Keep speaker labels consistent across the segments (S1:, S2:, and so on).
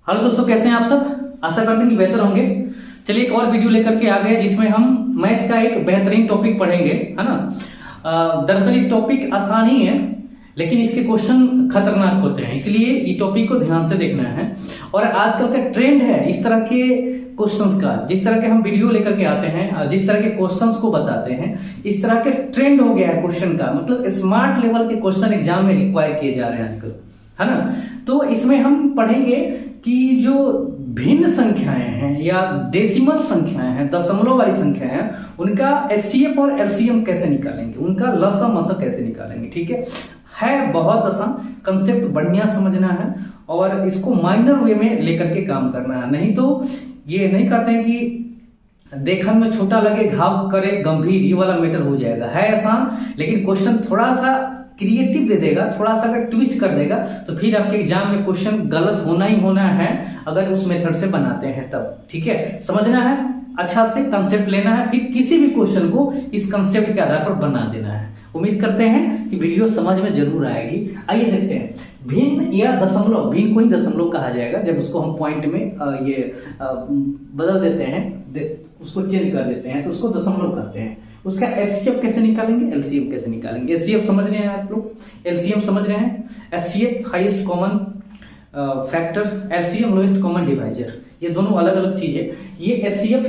S1: Hello दोस्तों, कैसे हैं आप सब। आशा करते हैं कि बेहतर होंगे। चलिए एक और वीडियो लेकर के आ गए जिसमें हम मैथ का एक बेहतरीन टॉपिक पढ़ेंगे, है ना। दरअसल ये टॉपिक आसान ही है लेकिन इसके क्वेश्चन खतरनाक होते हैं, इसलिए ये टॉपिक को ध्यान से देखना है। और आजकल का ट्रेंड है इस तरह के क्वेश्चंस का, जिस तरह के हम वीडियो लेकर के आते हैं, जिस तरह के क्वेश्चंस को बताते हैं, इस तरह के ट्रेंड हो गया है क्वेश्चन का। मतलब स्मार्ट लेवल के क्वेश्चन एग्जाम में रिक्वायर किए जा रहे हैं आजकल, है ना। तो इसमें हम पढ़ेंगे कि जो भिन्न संख्याएं हैं या डेसिमल संख्याएं हैं, दशमलव वाली संख्याएं हैं, उनका एचसीएफ और एलसीएम कैसे निकालेंगे, उनका लसम मसम कैसे निकालेंगे। ठीक है बहुत आसान कंसेप्ट, बढ़िया समझना है और इसको माइनर वे में लेकर के काम करना है। नहीं तो ये नहीं कहते हैं कि देखन में छोटा लगे घाव करे गंभीर, ये वाला मैटर हो जाएगा। है आसान लेकिन क्वेश्चन थोड़ा सा क्रिएटिव दे देगा, थोड़ा सा अगर ट्विस्ट कर देगा तो फिर आपके एग्जाम में क्वेश्चन गलत होना ही होना है अगर उस मेथड से बनाते हैं तब। ठीक है, समझना है, अच्छा से कंसेप्ट लेना है, फिर किसी भी क्वेश्चन को इस कंसेप्ट के आधार पर बना देना है। उम्मीद करते हैं कि वीडियो समझ में जरूर आएगी। आइए देखते हैं, भिन्न या दशमलव, भिन्न को ही दशमलव कहा जाएगा जब उसको हम पॉइंट में बदल देते हैं, उसको चेंज कर देते हैं तो उसको दशमलव कहते हैं। उसका एचसीएफ कैसे निकालेंगे, एलसीएम कैसे निकालेंगे। एचसीएफ समझ रहे हैं आप लोग, एलसीएम समझ रहे हैं। HCF highest common factor, LCM lowest common divisor, ये दोनों अलग अलग चीज है। ये एचसीएफ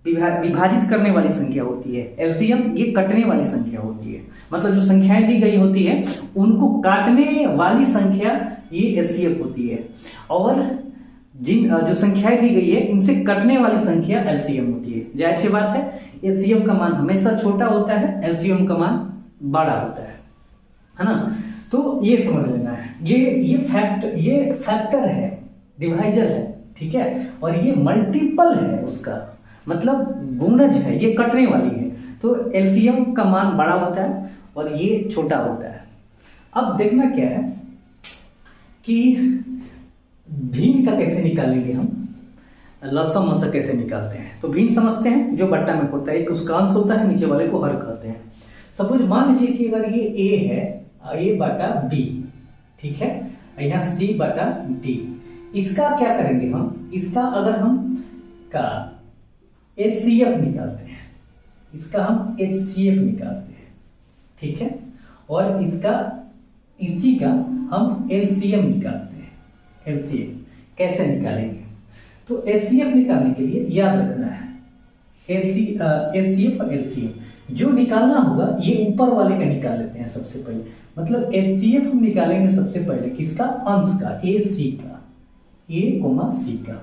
S1: विभाजित करने वाली संख्या होती है, एलसीएम ये कटने वाली संख्या होती है। मतलब जो संख्याएं दी गई होती है उनको काटने वाली संख्या ये एचसीएफ होती है, और जिन जो संख्याएं दी गई है इनसे कटने वाली संख्या एलसीएम होती है। जाहिर सी बात है एचसीएफ का मान हमेशा छोटा होता है, एलसीएम का मान बड़ा होता है ना। तो ये समझ लेना है, ये फैक्टर है, डिवाइजर है, ठीक है। और ये मल्टीपल है उसका, मतलब गुणज है, ये कटने वाली है। तो एलसीएम का मान बड़ा होता है और ये छोटा होता है। अब देखना क्या है कि भिन्न का कैसे निकालेंगे हम, लसम मसम कैसे निकालते हैं। तो भिन्न समझते हैं, जो बट्टा में होता है एक उसका अंश होता है, नीचे वाले को हर कहते हैं। सपोज मान लीजिए कि अगर ये ए है, ए बटा बी, ठीक है, यहाँ सी बटा डी, इसका क्या करेंगे हम, इसका अगर हम का एचसीएफ निकालते हैं, इसका हम एचसीएफ निकालते हैं, ठीक है, और इसका इसी का हम एलसीएम निकालते हैं। एलसीएम कैसे निकालेंगे, तो एचसीएफ निकालने के लिए याद रखना है एचसीएफ और एलसीएम जो निकालना होगा ये ऊपर वाले का निकाल लेते हैं सबसे पहले। मतलब एचसीएफ हम निकालेंगे सबसे पहले किसका, अंश का, ए सी का, ए कोमा सी का,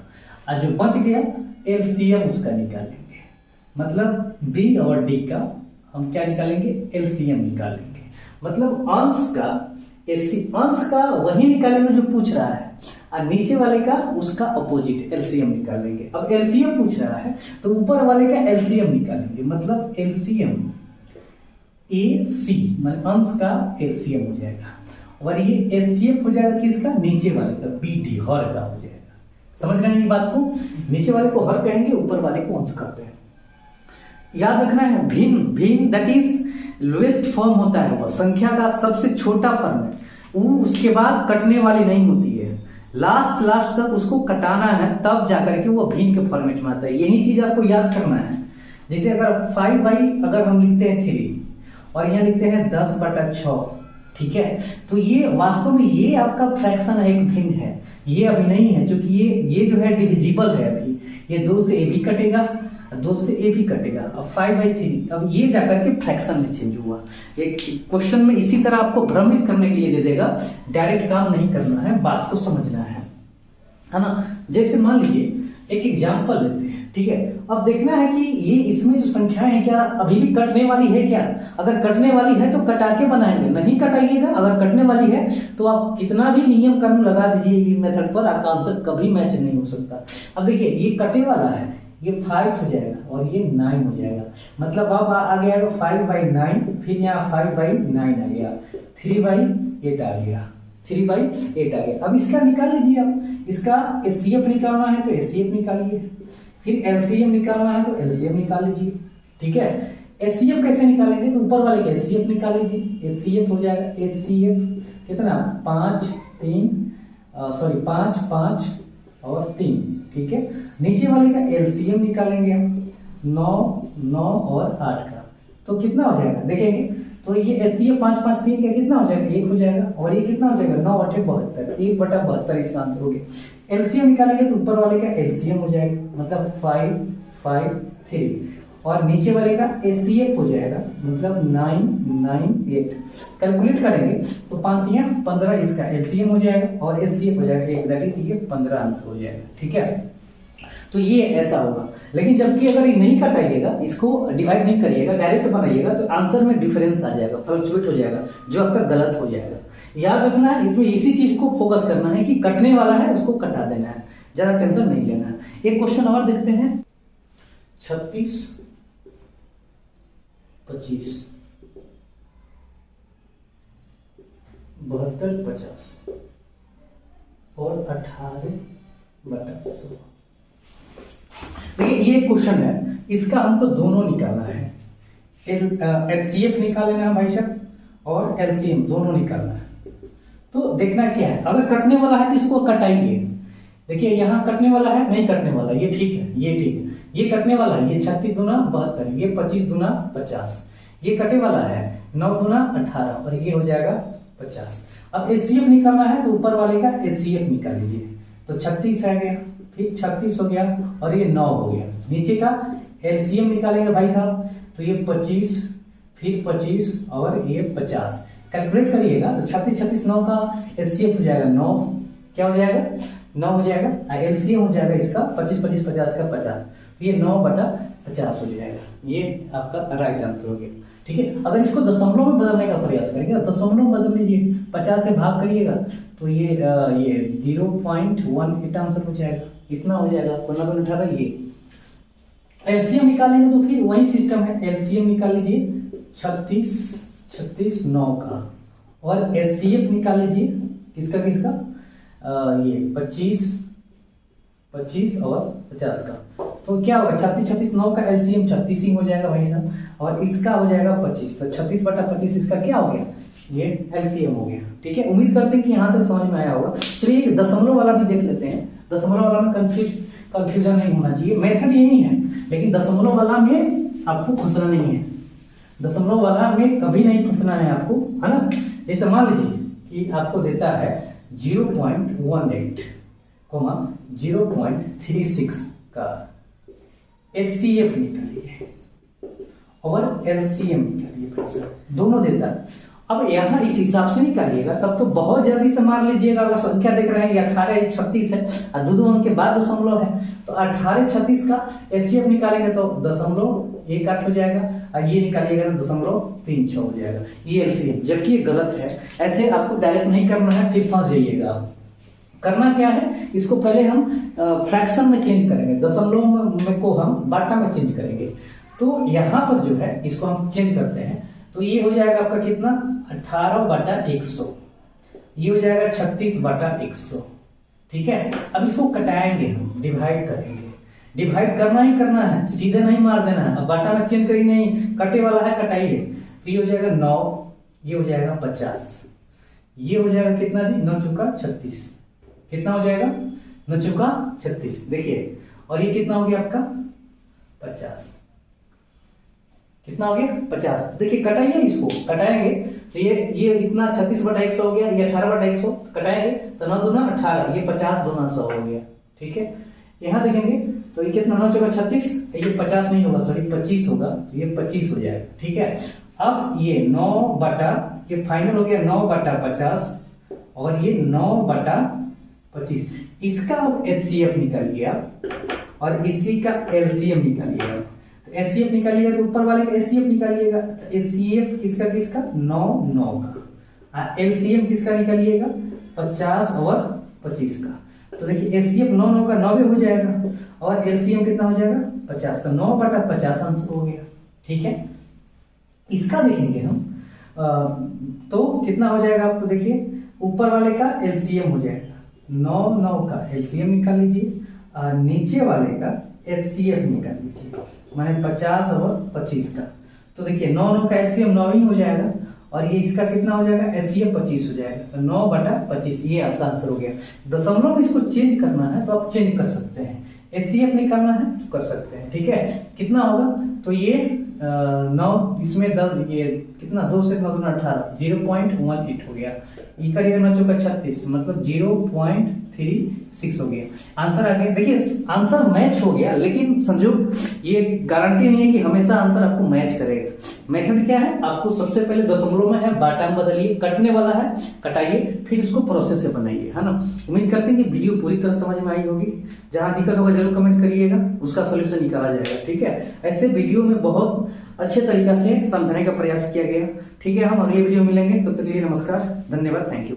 S1: और जो बच गया एलसीएम उसका निकालेंगे। मतलब बी और डी का हम क्या निकालेंगे, एलसीएम निकालेंगे। मतलब अंश का अंश का वही निकालेंगे जो पूछ रहा है, और नीचे वाले का उसका अपोजिट एलसीएम निकालेंगे। अब एलसीएम पूछ रहा है तो ऊपर वाले का एलसीएम निकालेंगे। मतलब एलसीएम ए सी मतलब अंश का एलसीएम हो जाएगा, और ये एचसीएफ हो जाएगा किसका, नीचे वाले का, बी डी हर का हो जाएगा। समझ रहे हैं ये बात को, नीचे वाले को हर कहेंगे, ऊपर वाले को अंश कहते हैं। याद रखना है भिन्न दैट इज लोएस्ट फॉर्म होता है, वो संख्या का सबसे छोटा फॉर्म है, वो उसके बाद कटने वाली नहीं होती है, लास्ट तक उसको कटाना है तब जाकर के वो भिन्न के फॉर्मेट में आता है। यही चीज आपको याद करना है। जैसे अगर 5 अगर हम लिखते हैं 3 और यहाँ लिखते हैं 10/6, ठीक है, तो ये वास्तव में ये आपका फ्रैक्शन है, एक भिन्न है, ये अभी नहीं है, क्योंकि ये जो है डिविजिबल है अभी, ये 2 से ए भी कटेगा, 2 से ए भी कटेगा। अब 5/3 अब ये जाकर के फ्रैक्शन में चेंज हुआ। एक क्वेश्चन में इसी तरह आपको भ्रमित करने के लिए दे देगा, डायरेक्ट काम नहीं करना है, बात को समझना है ना। जैसे मान लीजिए एक एग्जांपल लेते हैं, ठीक है। अब देखना है कि ये इसमें जो संख्याएं हैं क्या अभी भी कटने वाली है क्या। अगर कटने वाली है तो कटा के बनाएंगे, नहीं कटाइएगा। अगर कटने वाली है तो आप कितना भी नियम कर्म लगा दीजिए इस मेथड पर, आपका आंसर कभी मैच नहीं हो सकता। अब देखिए ये कटने वाला है, ये 5 हो जाएगा और ये 9 हो जाएगा। मतलब अब आ गया 5/9, फिर यहाँ 5/9 आ गया, 3/8 आ गया, 3/8 आ गया। अब इसका निकाल लीजिए आप, इसका एचसीएफ निकालना है तो एचसीएफ निकालिए, फिर एलसीएम निकालना है तो एलसीएम निकाल लीजिए, ठीक है। एचसीएफ कैसे निकालेंगे, तो ऊपर वाले का एचसीएफ निकाल लीजिए, एचसीएफ हो जाएगा, एचसीएफ कितना 5 5 5 और 3, ठीक है। नीचे वाले का एलसीएम निकालेंगे हम 9, 9 और 8 का, तो कितना हो जाएगा देखेंगे। तो ये एचसीएफ 5 5 3 का कितना हो जाएगा, 1 हो जाएगा, और ये कितना हो जाएगा 9 8 72, 1/72 इसका आंसर हो गया। एलसीएम निकालेंगे तो ऊपर वाले का एलसीएम हो जाएगा मतलब 5 5 3, और नीचे वाले का एचसीएफ हो जाएगा मतलब 9 9 8। कैलकुलेट करेंगे तो 5 3 15 इसका एलसीएम हो जाएगा और एचसीएफ हो जाएगा 1, दैट इज ये 15 आंसर हो जाएगा, ठीक है। तो ये ऐसा होगा। लेकिन जबकि अगर ये नहीं कटाइएगा, इसको डिवाइड नहीं करिएगा, डायरेक्ट बनाइएगा, तो आंसर में डिफरेंस आ जाएगा, फ्लक्चुएट हो जाएगा, जो आपका गलत हो जाएगा। याद रखना है, इसमें इसी चीज को फोकस करना है कि कटने वाला है उसको कटा देना है, ज्यादा टेंशन नहीं लेना है। एक क्वेश्चन और देखते हैं, 36 25 72 50 और 18/100। देखिए ये क्वेश्चन है, इसका हमको दोनों निकालना है, एचसीएफ निकालना है भाई साहब और एलसीएम दोनों निकालना है। तो देखना क्या है, अगर कटने वाला है तो इसको कटाइए। देखिए यहाँ कटने वाला है, नहीं कटने वाला, ये ठीक है, ये ठीक है। ये कटने वाला है, ये 36 दूना 72, ये 25 दूना 50, ये कटे वाला है 9 दूना 18 और ये हो जाएगा 50। अब एचसीएफ निकालना है तो ऊपर वाले का एचसीएफ निकाल लीजिए, तो 36 आ गया, फिर 36 हो गया और ये 9 हो गया। नीचे का एलसीएम निकालेंगे भाई साहब, तो ये 25 फिर 25 और ये 50। कैलकुलेट करिएगा तो 36 36 9 का एचसीएफ हो जाएगा 9, क्या हो जाएगा 9 हो जाएगा, एलसीएम हो जाएगा इसका 25 25 50 का 50, तो ये 9/50 हो जाएगा। ये आपका राइट आंसर हो गया, ठीक है। अगर इसको दशमलव में बदलने का प्रयास करेंगे, दशमलव बदल लीजिए, 50 से भाग करिएगा तो ये 0.18 आंसर हो जाएगा, इतना हो जाएगा 15 18। ये एलसीएम निकालेंगे तो फिर वही सिस्टम है, एलसीएम निकाल लीजिए 36 36 9 का, और एचसीएफ निकाल लीजिए किसका किसका, ये 25 25 और 50 का। तो क्या होगा 36 36 9 का एलसीएम 36 ही हो जाएगा भाई साहब, और इसका हो जाएगा 25, तो 36/25 इसका क्या हो गया, ये एलसीएम हो गया, ठीक है। उम्मीद करते हैं कि यहाँ तक समझ में आया होगा। चलिए एक दशमलव वाला भी देख लेते हैं। दशमलव वाला में कंफ्यूजन नहीं होना चाहिए, मेथड यही है, लेकिन दशमलव वाला में आपको फंसना नहीं है। दशमलव वाला में कभी नहीं फंसना है आपको, है ना। जैसे मान लीजिए कि आपको देता है 0.18, 0.36 का एचसीएफ निकालिए और एलसीएम निकालिए भाई साहब, दोनों देता है। अब यहाँ इस हिसाब से निकालिएगा तब तो बहुत जल्दी से मार लीजिएगा। अगर संख्या देख रहे हैं ये 18 36 है और 2 अंक के बाद दशमलव है, तो 18 36 का एचसीएफ निकालेंगे तो 0.18 हो जाएगा, और ये निकालिएगा तो 0.36 हो जाएगा, ये एलसीएम, जबकि ये गलत है। ऐसे आपको डायरेक्ट नहीं करना है, फिर फंस जाइएगा। करना क्या है, इसको पहले हम फ्रैक्शन में चेंज करेंगे, दशमलव में को हम बाटा में चेंज करेंगे। तो यहाँ पर जो है इसको हम चेंज करते हैं, तो ये हो जाएगा आपका कितना 18/100, ये हो जाएगा 36/100, ठीक है। अब इसको कटाएंगे हम, डिवाइड करेंगे, डिवाइड करना ही करना है, सीधे नहीं मार देना है। अब बाटा में चेंज करी नहीं, कटे वाला है कटाइए, तो ये हो जाएगा 9, ये हो जाएगा 50, ये हो जाएगा कितना जी 9 चौका 36, कितना हो जाएगा 9 चौका 36, देखिए, और ये कितना हो गया आपका 50, कितना हो गया 50। देखिए कटाइए, इसको कटाएंगे तो ये इतना 36/100 हो गया, ये 18/100 कटाएंगे तो 9 दूना 18, ये 50 दूना 100 हो गया, ठीक है। यहाँ देखेंगे तो ये कितना 9 चौका 36, ये 50 नहीं होगा, सॉरी 25 होगा, तो ये 25 हो जाएगा, ठीक है। अब ये 9 बटा, ये फाइनल हो गया 9/50 और ये 9/25, इसका अब एचसीएफ निकालिए आप और इसी का एलसीएम निकालिएगा। तो एचसीएफ निकालिएगा तो ऊपर वाले का एचसीएफ निकालिएगा, तो एचसीएफ किसका किसका 9 9 का, एलसीएम किसका निकालिएगा 50 और 25 का। तो देखिए एचसीएफ 9 9 का 90 हो जाएगा और एलसीएम कितना हो जाएगा 50, तो 9/50 आंसर हो गया, ठीक है। इसका देखेंगे हम तो कितना हो जाएगा आपको, देखिए ऊपर वाले का एलसीएम हो जाएगा 9 9 का एलसीएम निकाल लीजिए और नीचे वाले का एचसीएफ निकाल लीजिए, माने 50 और 25 का। तो देखिए 9 9 का एलसीएम 9 ही हो जाएगा और ये इसका कितना हो जाएगा, एचसीएफ 25 हो जाएगा, तो 9/25 ये आपका आंसर हो गया। दशमलव में इसको चेंज करना है तो आप चेंज कर सकते हैं, एचसीएफ निकालना है तो कर सकते हैं, ठीक है। कितना होगा, तो ये 9 इसमें 10, ये कितना 2 से 9 गुना 18, 0.18 हो गया। ये करिएगा 9 चौका 36, मतलब 0.36 हो गया। आंसर आ गया। देखिए आंसर मैच हो गया, लेकिन संजोग ये गारंटी नहीं है कि हमेशा आंसर आपको मैच करेगा। मेथड क्या है, आपको सबसे पहले दशमलव में है, बाटा में बदलिए, कटने वाला है कटाइए, फिर इसको प्रोसेस से बनाइए, है ना। उम्मीद करते हैं कि वीडियो पूरी तरह समझ में आई होगी। जहां दिक्कत होगा जरूर कमेंट करिएगा, उसका सोल्यूशन निकाला जाएगा, ठीक है। ऐसे वीडियो में बहुत अच्छे तरीका से समझाने का प्रयास किया गया, ठीक है। हम अगले वीडियो में मिलेंगे, तब तक के लिए नमस्कार, धन्यवाद, थैंक यू।